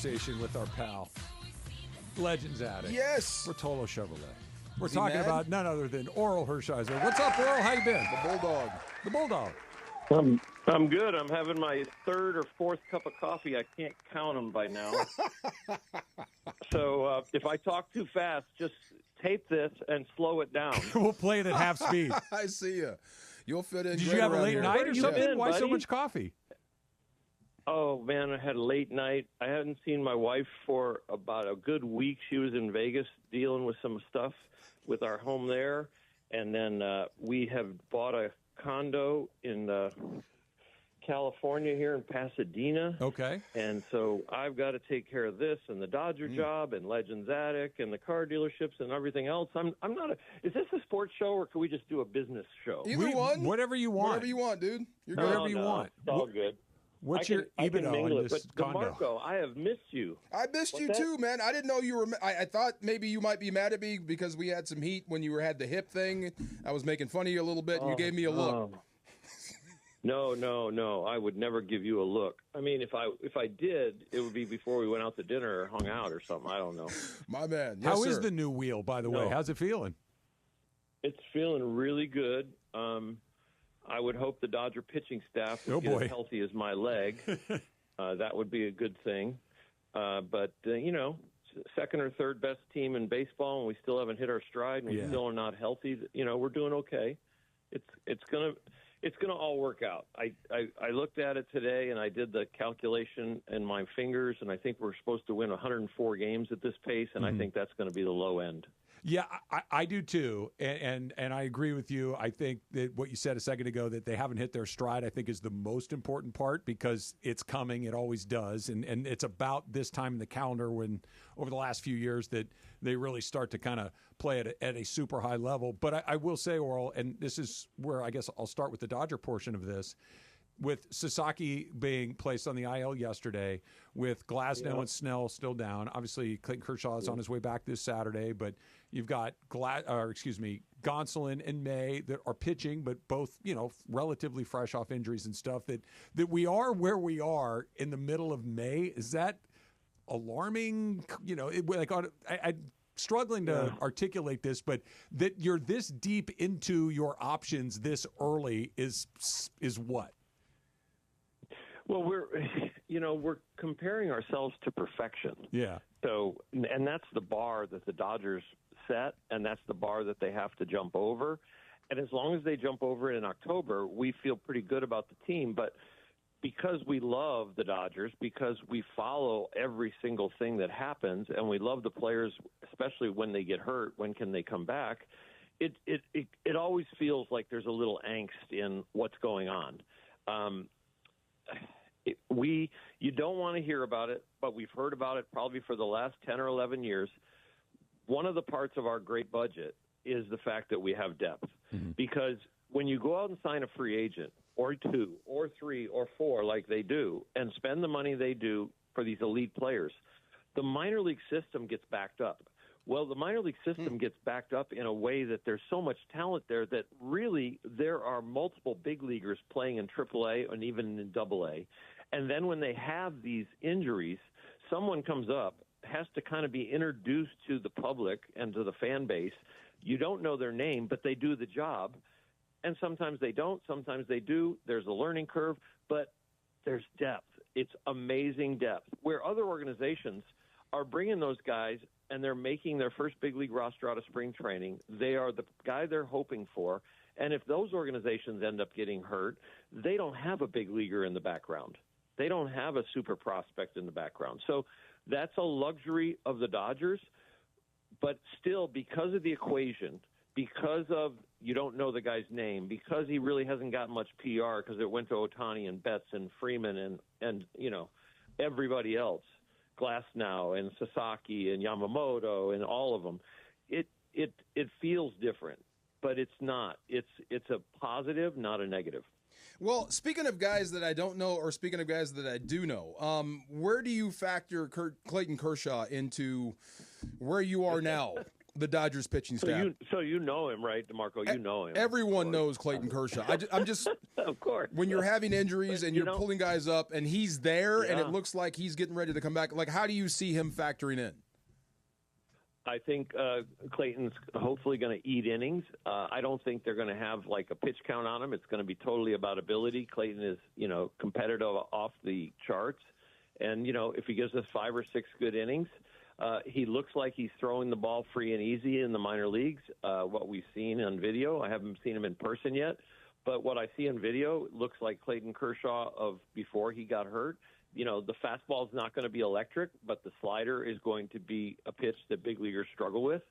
conversation with our pal, Legends Addict. Yes. Bertolo Chevrolet. We're talking about none other than Orel Hershiser. What's up, Orel? How you been? The Bulldog. The Bulldog. I'm good. I'm having my third or fourth cup of coffee. I can't count them by now. So if I talk too fast, just tape this and slow it down. We'll play it at half speed. I see you. You'll fit in. Did you have a late night or something? Been, Why buddy? so much coffee? Oh, man, I had a late night. I hadn't seen my wife for about a good week. She was in Vegas dealing with some stuff with our home there. And then we have bought a condo in California here in Pasadena. Okay. And so I've got to take care of this and the Dodger job and Legends Attic and the car dealerships and everything else. I'm not is this a sports show or can we just do a business show? Either one. Whatever you want. Whatever you want, dude. You're good. Whatever you want. It's all good. What's your EBITDA on this but condo? DeMarco, I have missed you. I missed you too, man. I didn't know you were. I thought maybe you might be mad at me because we had some heat when you had the hip thing. I was making fun of you a little bit, and you gave me a look. No. I would never give you a look. I mean, if I did, it would be before we went out to dinner or hung out or something. I don't know. My man. Yes, How is sir. the new wheel, by the way? How's it feeling? It's feeling really good. I would hope the Dodger pitching staff would get as healthy as my leg. That would be a good thing. But second or third best team in baseball, and we still haven't hit our stride, and we still are not healthy. We're doing okay. It's gonna all work out. I looked at it today, and I did the calculation in my fingers, and I think we're supposed to win 104 games at this pace, and I think that's going to be the low end. Yeah, I do too, and I agree with you. I think that what you said a second ago, that they haven't hit their stride, I think is the most important part because it's coming. It always does, and it's about this time in the calendar when, over the last few years, that they really start to kind of play at a super high level. But I will say, Orel, and this is where I guess I'll start with the Dodger portion of this. With Sasaki being placed on the IL yesterday, with Glasnow and Snell still down, obviously Clayton Kershaw is on his way back this Saturday, but you've got Gonsolin and May that are pitching, but both relatively fresh off injuries and stuff. That we are where we are in the middle of May. Is that alarming? I'm struggling to articulate this, but that you're this deep into your options this early is what? Well, we're comparing ourselves to perfection. Yeah. So, and that's the bar that the Dodgers set, and that's the bar that they have to jump over. And as long as they jump over it in October, we feel pretty good about the team. But because we love the Dodgers, because we follow every single thing that happens, and we love the players, especially when they get hurt, when can they come back, it always feels like there's a little angst in what's going on. You don't want to hear about it, but we've heard about it probably for the last 10 or 11 years. One of the parts of our great budget is the fact that we have depth. Mm-hmm. Because when you go out and sign a free agent, or two, or three, or four, like they do, and spend the money they do for these elite players, the minor league system gets backed up. Well, the minor league system gets backed up in a way that there's so much talent there that really there are multiple big leaguers playing in AAA and even in AA. And then when they have these injuries, someone comes up, has to kind of be introduced to the public and to the fan base. You don't know their name, but they do the job. And sometimes they don't, sometimes they do. There's a learning curve, but there's depth. It's amazing depth. Where other organizations are bringing those guys and they're making their first big league roster out of spring training, they are the guy they're hoping for. And if those organizations end up getting hurt, they don't have a big leaguer in the background. They don't have a super prospect in the background. So that's a luxury of the Dodgers. But still, because of the equation, because of you don't know the guy's name, because he really hasn't got much PR because it went to Ohtani and Betts and Freeman and everybody else, Glasnow and Sasaki and Yamamoto and all of them, it feels different. But it's not. It's a positive, not a negative. Well, speaking of guys that I don't know, or speaking of guys that I do know, where do you factor Clayton Kershaw into where you are now? The Dodgers pitching staff. So you know him, right, DeMarco? You know him. Everyone knows Clayton Kershaw. I'm just of course. When you're having injuries and you're pulling guys up and he's there and it looks like he's getting ready to come back, like how do you see him factoring in? I think Clayton's hopefully going to eat innings. I don't think they're going to have like a pitch count on him. It's going to be totally about ability. Clayton is, competitive off the charts. And, if he gives us 5 or 6 good innings, he looks like he's throwing the ball free and easy in the minor leagues, what we've seen on video. I haven't seen him in person yet. But what I see in video looks like Clayton Kershaw of before he got hurt. The fastball is not going to be electric, but the slider is going to be a pitch that big leaguers struggle with.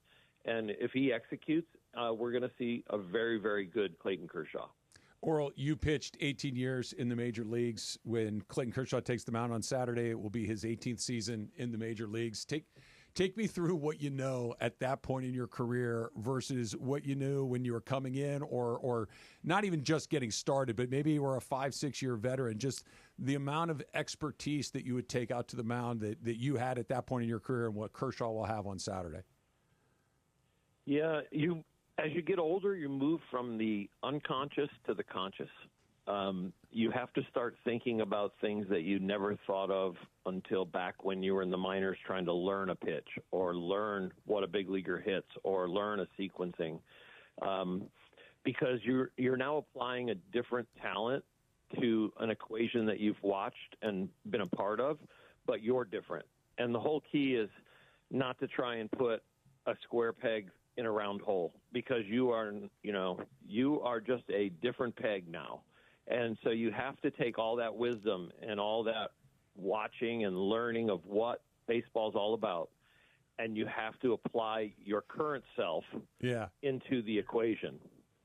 And if he executes, we're going to see a very, very good Clayton Kershaw. Orel, you pitched 18 years in the major leagues. When Clayton Kershaw takes the mound on Saturday, it will be his 18th season in the major leagues. Take me through what you know at that point in your career versus what you knew when you were coming in or not even just getting started, but maybe you were a 5-6 year veteran, just the amount of expertise that you would take out to the mound that you had at that point in your career and what Kershaw will have on Saturday. Yeah, as you get older, you move from the unconscious to the conscious. You have to start thinking about things that you never thought of until back when you were in the minors trying to learn a pitch or learn what a big leaguer hits or learn a sequencing. Because you're now applying a different talent to an equation that you've watched and been a part of, but you're different. And the whole key is not to try and put a square peg in a round hole because you are just a different peg now. And so you have to take all that wisdom and all that watching and learning of what baseball is all about, and you have to apply your current self into the equation.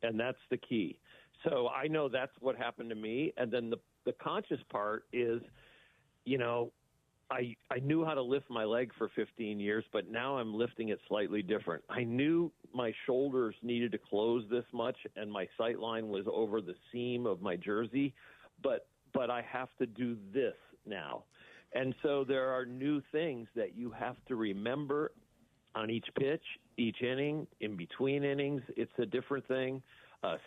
And that's the key. So I know that's what happened to me. And then the conscious part is, I knew how to lift my leg for 15 years, but now I'm lifting it slightly different. I knew my shoulders needed to close this much, and my sight line was over the seam of my jersey, but I have to do this now. And so there are new things that you have to remember on each pitch, each inning, in between innings. It's a different thing.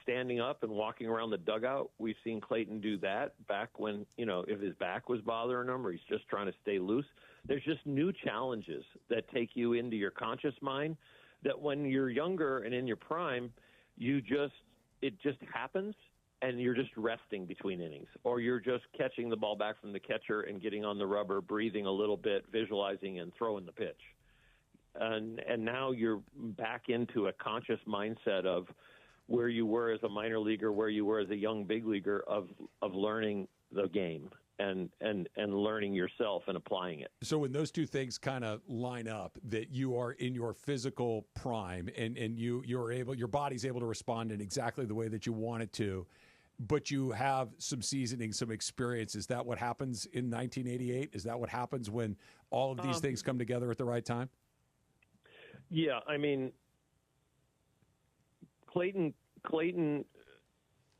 Standing up and walking around the dugout, we've seen Clayton do that back when, if his back was bothering him or he's just trying to stay loose. There's just new challenges that take you into your conscious mind that when you're younger and in your prime, it just happens and you're just resting between innings, or you're just catching the ball back from the catcher and getting on the rubber, breathing a little bit, visualizing and throwing the pitch. And now you're back into a conscious mindset of where you were as a minor leaguer, where you were as a young big leaguer of learning the game and learning yourself and applying it. So when those two things kind of line up, that you are in your physical prime and your body's able to respond in exactly the way that you want it to, but you have some seasoning, some experience. Is that what happens in 1988? Is that what happens when all of these things come together at the right time? Yeah, I mean, Clayton,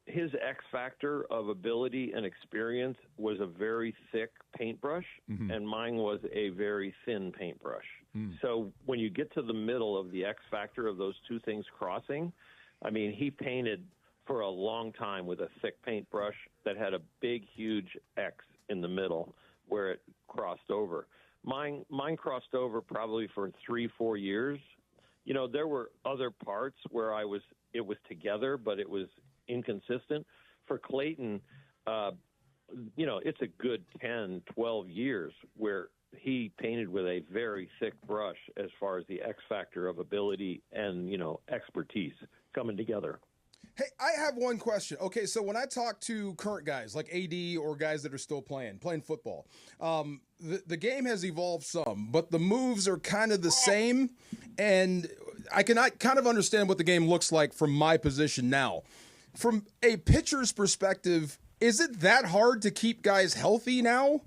his X factor of ability and experience was a very thick paintbrush, and mine was a very thin paintbrush. So when you get to the middle of the X factor of those two things crossing, I mean, he painted for a long time with a thick paintbrush that had a big, huge X in the middle where it crossed over. Mine crossed over probably for 3-4 years. There were other parts where it was together, but it was inconsistent. For Clayton, it's a good 10, 12 years where he painted with a very thick brush as far as the X factor of ability and, expertise coming together. Hey, I have one question. Okay, so when I talk to current guys like AD or guys that are still playing football, the game has evolved some, but the moves are kind of the same, and I kind of understand what the game looks like from my position now. From a pitcher's perspective, is it that hard to keep guys healthy now?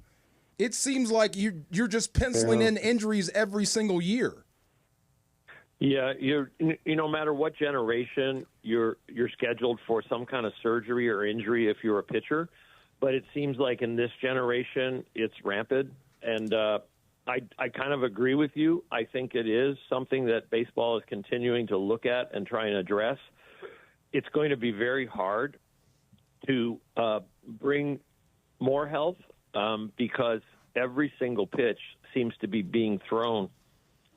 It seems like you're just penciling in injuries every single year. Yeah, no matter what generation, you're scheduled for some kind of surgery or injury if you're a pitcher. But it seems like in this generation, it's rampant. And I kind of agree with you. I think it is something that baseball is continuing to look at and try and address. It's going to be very hard to bring more health because every single pitch seems to be being thrown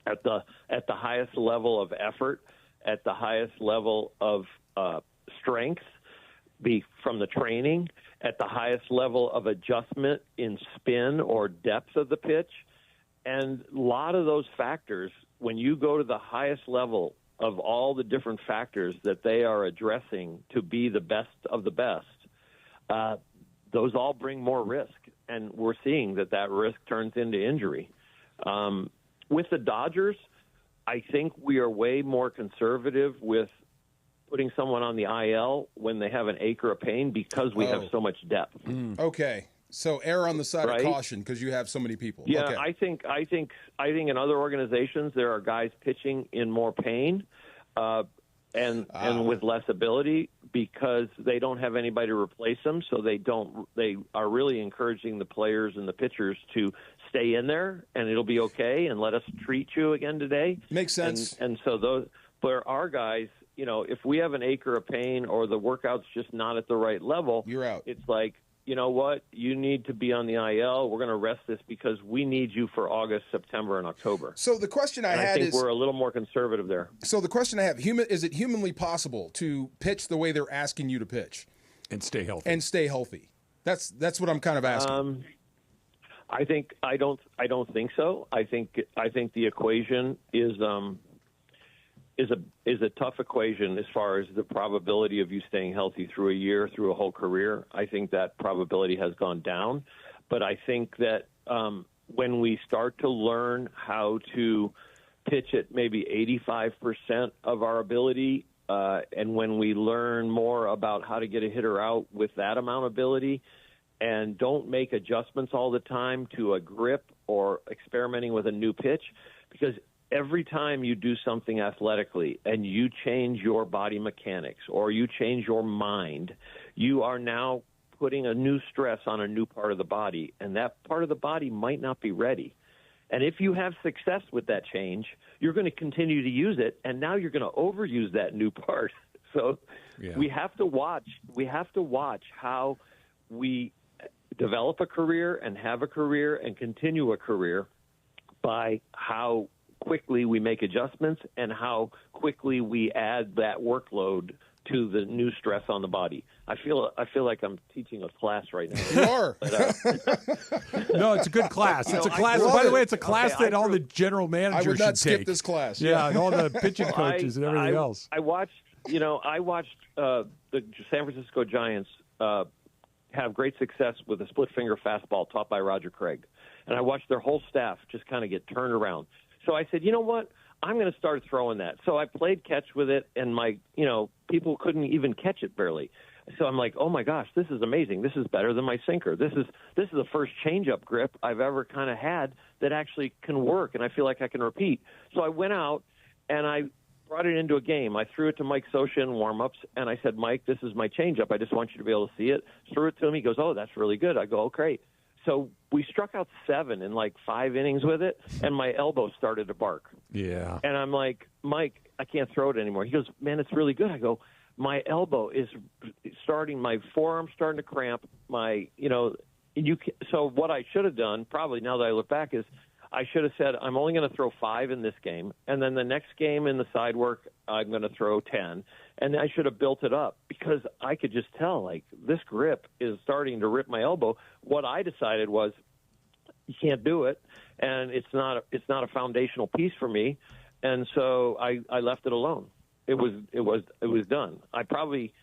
at the highest level of effort, at the highest level of strength, from the training, at the highest level of adjustment in spin or depth of the pitch. And a lot of those factors, when you go to the highest level of all the different factors that they are addressing to be the best of the best, those all bring more risk. And we're seeing that risk turns into injury. With the Dodgers, I think we are way more conservative with putting someone on the IL when they have an acre of pain because we have so much depth. Okay. So err on the side of caution because you have so many people. Yeah, okay. I think in other organizations there are guys pitching in more pain and with less ability because they don't have anybody to replace them. So they are really encouraging the players and the pitchers to stay in there and it'll be okay and let us treat you again today. Makes sense. And so there are guys, if we have an acre of pain or the workout's just not at the right level, you're out. It's like, you know what? You need to be on the IL. We're going to rest this because we need you for August, September, and October. So the question I think we're a little more conservative there. So the question I have, is it humanly possible to pitch the way they're asking you to pitch and stay healthy? That's what I'm kind of asking. I don't think so. I think the equation is a tough equation as far as the probability of you staying healthy through a year, through a whole career. I think that probability has gone down. But I think that when we start to learn how to pitch at maybe 85% of our ability, and when we learn more about how to get a hitter out with that amount of ability and don't make adjustments all the time to a grip or experimenting with a new pitch, because every time you do something athletically and you change your body mechanics or you change your mind, you are now putting a new stress on a new part of the body, and that part of the body might not be ready. And if you have success with that change, you're going to continue to use it, and now you're going to overuse that new part. So we have to watch. We have to watch how we develop a career and have a career and continue a career by how quickly we make adjustments and how quickly we add that workload to the new stress on the body. I feel like I'm teaching a class right now. You are. No, it's a good class. It's a class. By the way, it's a class that all the general managers I would not skip take. this class. Yeah, and all the pitching coaches and everything else. I watched the San Francisco Giants have great success with a split finger fastball taught by Roger Craig, and I watched their whole staff just kind of get turned around. So I said, you know what? I'm going to start throwing that. So I played catch with it, and people couldn't even catch it barely. So I'm like, oh my gosh, this is amazing. This is better than my sinker. This is the first changeup grip I've ever kind of had that actually can work, and I feel like I can repeat. So I went out and I brought it into a game. I threw it to Mike Scioscia in warm-ups, and I said, Mike, this is my changeup. I just want you to be able to see it. Threw it to him. He goes, oh, that's really good. I go, oh, great. So we struck out 7 in like 5 innings with it, and my elbow started to bark. Yeah. And I'm like, Mike, I can't throw it anymore. He goes, man, it's really good. I go, my elbow is starting, my forearm's starting to cramp. So what I should have done, probably now that I look back, is I should have said, I'm only going to throw 5 in this game, and then the next game in the side work, I'm going to throw 10. And I should have built it up because I could just tell, like, this grip is starting to rip my elbow. What I decided was, you can't do it, and it's not a foundational piece for me, and so I left it alone. It was done. I probably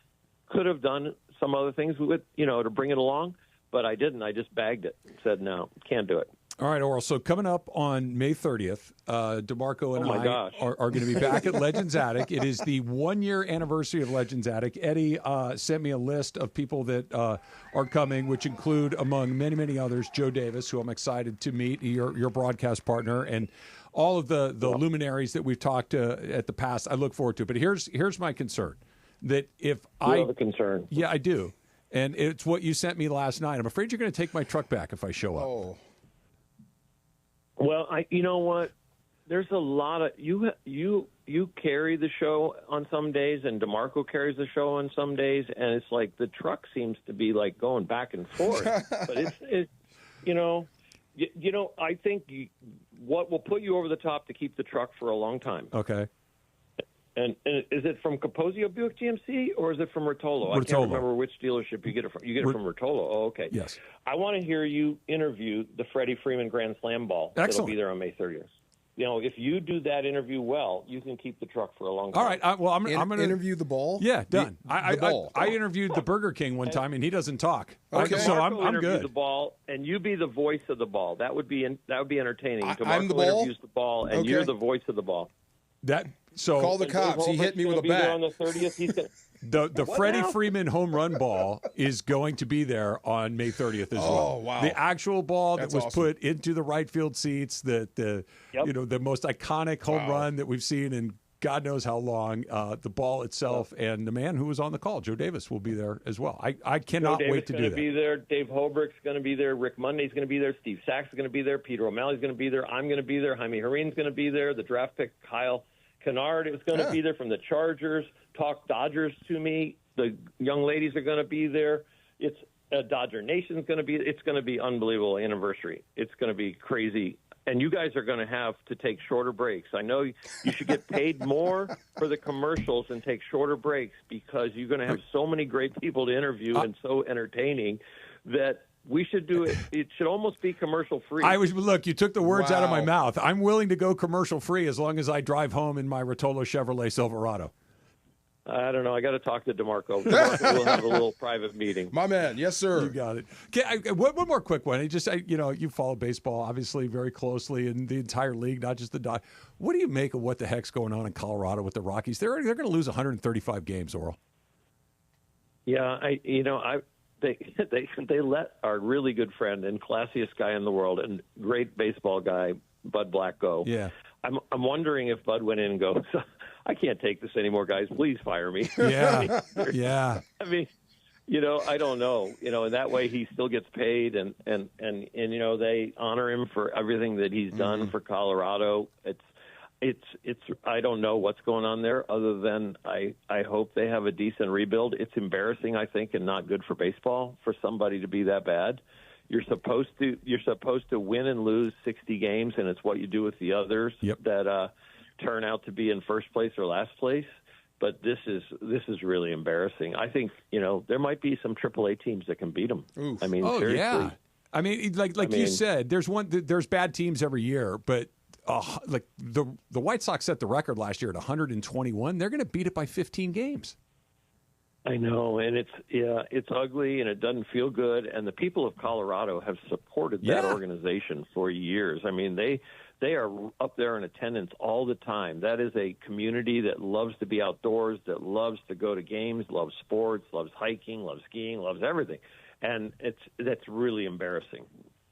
could have done some other things with to bring it along, but I didn't. I just bagged it and said, no, can't do it. All right, Orel. So coming up on May 30th, DeMarco and I are going to be back at Legends Attic. It is the 1-year anniversary of Legends Attic. Eddie sent me a list of people that are coming, which include, among many, many others, Joe Davis, who I'm excited to meet, your broadcast partner, and all of the luminaries that we've talked to at the past. I look forward to it. But here's my concern. That if you have a concern. Yeah, I do. And it's what you sent me last night. I'm afraid you're going to take my truck back if I show up. Oh. Well, you know what? There's a lot of you carry the show on some days, and DeMarco carries the show on some days, and it's like the truck seems to be like going back and forth. But it's I think what will put you over the top to keep the truck for a long time. Okay. And is it from Capozio Buick GMC or is it from Rotolo? I can't remember which dealership you get it from. You get it from Rotolo. Oh, okay. Yes. I want to hear you interview the Freddie Freeman Grand Slam ball. Excellent. That'll be there on May 30th. If you do that interview well, you can keep the truck for a long time. All right. I'm going to interview the ball. Yeah, done. The ball. I interviewed the Burger King one time, and he doesn't talk. Okay. So I'm good. The ball, and you be the voice of the ball. That would be entertaining. I'm the ball? Interviews the ball, and you're the voice of the ball. Call the cops. He hit me with a bat. On the 30th, he's gonna... The Freddie Freeman home run ball is going to be there on May 30th as well. Oh, wow. The actual ball That's that was awesome. put into the right field seats, the most iconic home run that we've seen in God knows how long. The ball itself and the man who was on the call, Joe Davis, will be there as well. I cannot wait to do that. Joe Davis is going to be there. Dave Holbrook's going to be there. Rick Monday's going to be there. Steve Sachs is going to be there. Peter O'Malley's going to be there. I'm going to be there. Jaime Herrera's going to be there. The draft pick, Kyle Kennard, is going to be there from the Chargers. Talk Dodgers to me. The young ladies are going to be there. It's Dodger Nation's going to be. It's going to be unbelievable anniversary. It's going to be crazy. And you guys are going to have to take shorter breaks. I know you should get paid more for the commercials and take shorter breaks because you're going to have so many great people to interview and so entertaining that we should do it. It should almost be commercial free. Look, you took the words out of my mouth. I'm willing to go commercial free as long as I drive home in my Rotolo Chevrolet Silverado. I don't know. I got to talk to DeMarco. DeMarco will have a little private meeting. My man. Yes, sir. You got it. Okay, one more quick one. You follow baseball obviously very closely in the entire league, not just the Dodgers. What do you make of what the heck's going on in Colorado with the Rockies? They're going to lose 135 games, Orel. Yeah, they let our really good friend and classiest guy in the world and great baseball guy, Bud Black, go. Yeah. I'm wondering if Bud went in and goes, I can't take this anymore, guys. Please fire me. Yeah. Yeah. I mean, I don't know. In that way he still gets paid and they honor him for everything that he's done for Colorado. It's I don't know what's going on there other than I hope they have a decent rebuild. It's embarrassing, I think, and not good for baseball for somebody to be that bad. You're supposed to win and lose 60 games, and it's what you do with the others that turn out to be in first place or last place. But this is really embarrassing. I think there might be some AAA teams that can beat them. Oof. I mean, seriously. Yeah. I mean, you said, there's bad teams every year, but like the White Sox set the record last year at 121. They're going to beat it by 15 games. I know, and it's ugly, and it doesn't feel good. And the people of Colorado have supported that organization for years. I mean, they are up there in attendance all the time. That is a community that loves to be outdoors, that loves to go to games, loves sports, loves hiking, loves skiing, loves everything. And that's really embarrassing.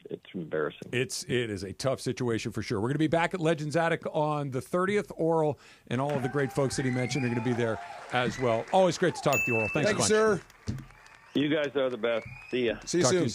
It's embarrassing. It is a tough situation for sure. We're going to be back at Legends Attic on the 30th. Orel and all of the great folks that he mentioned are going to be there as well. Always great to talk to you, Orel. Thanks a bunch. Thank you, sir. You guys are the best. See ya. See you soon.